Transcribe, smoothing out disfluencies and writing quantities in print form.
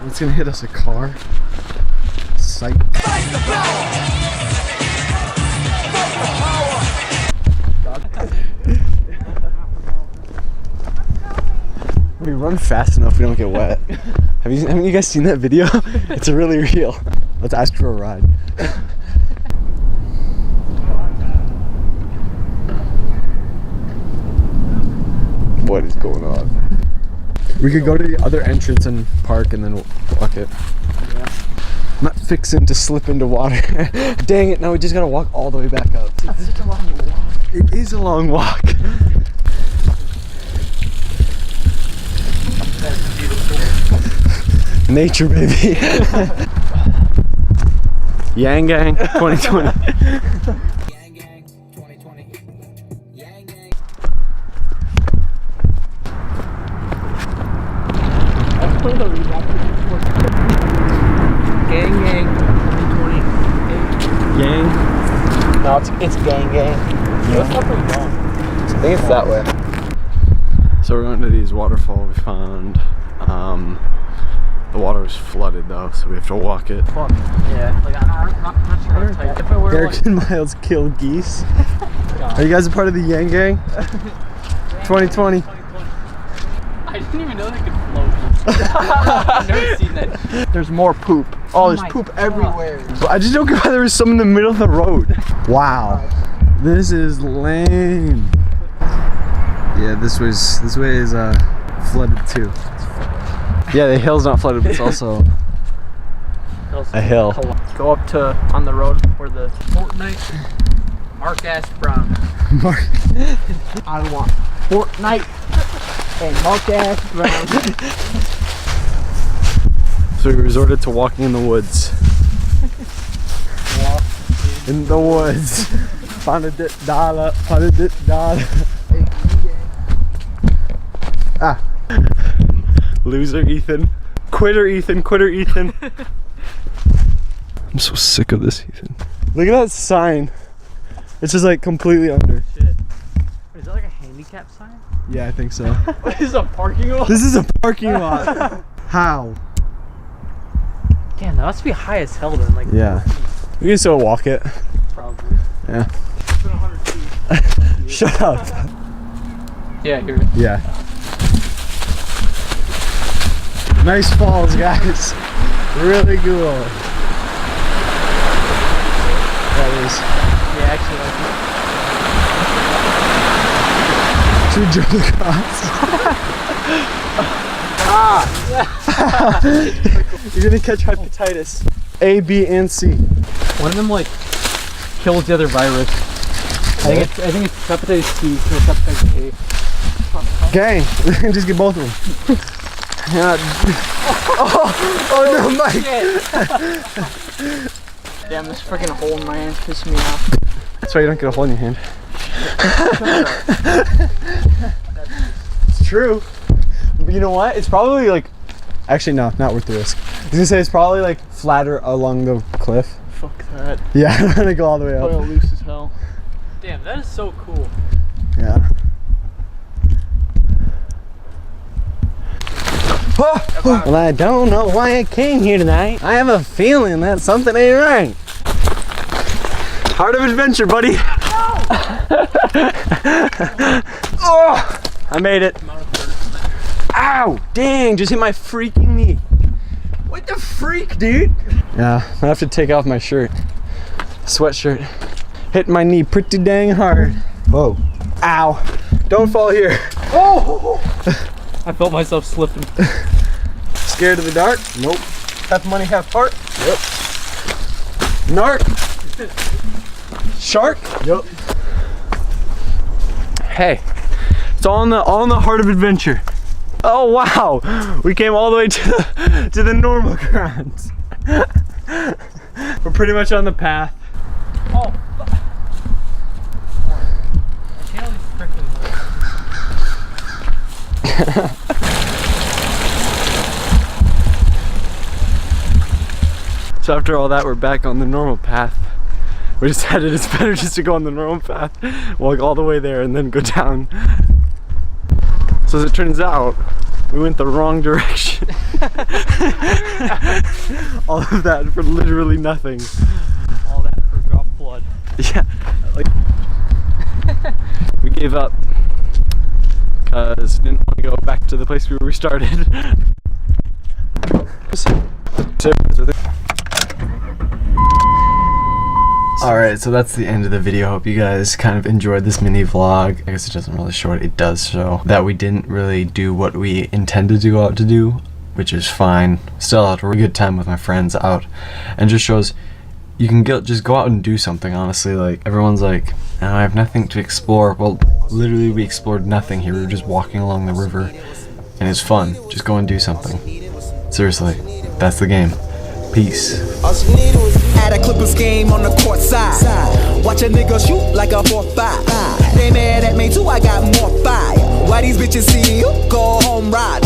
It's gonna hit us a car. Sight. We run fast enough we don't get wet. Haven't you guys seen that video? It's really real. Let's ask for a ride. What is going on? We could go to the other entrance and park and then walk it. Yeah. I'm not fixing to slip into water. Dang it, now we just gotta walk all the way back up. It's such a long walk. It is a long walk. That's beautiful. Nature, baby. Yang Gang 2020. Yang Gang 2020. Yang Gang. Gang Gang 2020. Gang? No, it's Gang Gang. What's up and wrong? I think it's that way. So we're going to these waterfalls we found. The water was flooded though, so we have to walk it. Fuck. Yeah, like I'm not sure how tight. If I were Eric and Miles kill geese. Are you guys a part of the Yang Gang? 2020. I didn't even know they could float. I've never seen that. There's more poop. Oh, there's poop everywhere. But I just don't get why there was some in the middle of the road. Wow. This is lame. Yeah, this way is flooded too. Yeah, the hill's not flooded, but it's also a hill. Go up to on the road where the Fortnite Mark Brown. Mark. I want Fortnite and Mark Brown. So we resorted to walking in the woods. In the woods. Found a $1, found a $1. Ah. Loser Ethan. Quitter Ethan, quitter Ethan. I'm so sick of this, Ethan. Look at that sign. It's just like completely under. Shit. Is that like a handicap sign? Yeah, I think so. What is a parking lot? This is a parking lot. How? Damn, that must be high as hell then. Like, Yeah. We can still walk it. probably. Yeah. It's been 100 feet. Shut up. Yeah, here it is. Yeah. Nice falls, guys. Really cool. That is. Yeah, actually, like Should we jump across? You're gonna catch hepatitis. A, B, and C. one of them like kills the other virus. I think it's hepatitis C or hepatitis A. Gang, we can just get both of them. Yeah. Oh no, Mike! Damn, this freaking hole in my hand pissed me off. That's why you don't get a hole in your hand. It's true. But you know what? It's probably like, actually no, not worth the risk. I was gonna say it's probably like flatter along the cliff. Fuck that. Yeah, I'm gonna go all the way up. Probably loose as hell. Damn, that is so cool. Yeah. Well, I don't know why I came here tonight. I have a feeling that something ain't right. Heart of adventure, buddy. Oh, I made it. Ow, dang, just hit my freaking knee. What the freak, dude? Yeah, I have to take off my shirt. Sweatshirt. Hit my knee pretty dang hard. Whoa. Ow. Don't fall here. Oh! I felt myself slipping. Scared of the dark? Nope. Half money, half heart? Yep. Narc? Shark? Yep. Hey, it's all in the heart of adventure. Oh wow, we came all the way to the normal grounds. We're pretty much on the path. Oh, fuck. I can't really freaking. So after all that, we're back on the normal path. We decided it's better just to go on the normal path, walk all the way there, and then go down. So as it turns out, we went the wrong direction. all of that for literally nothing. All that for a drop of blood. Yeah, like we gave up because we didn't want to go back to the place where we started. Alright, so that's the end of the video. Hope you guys kind of enjoyed this mini vlog. I guess it doesn't really show it. It does show that we didn't really do what we intended to go out to do, which is fine. Still had a really good time with my friends out, and just shows you can just go out and do something, honestly. Like, everyone's like, oh, I have nothing to explore. Well, literally we explored nothing here. We were just walking along the river, and it's fun. Just go and do something. Seriously, that's the game. Peace. All she needed was at a Clippers game on the court side. Watch a nigga shoot like a 4-5. They mad at me too, I got more fire. Why these bitches see you? Go home ride.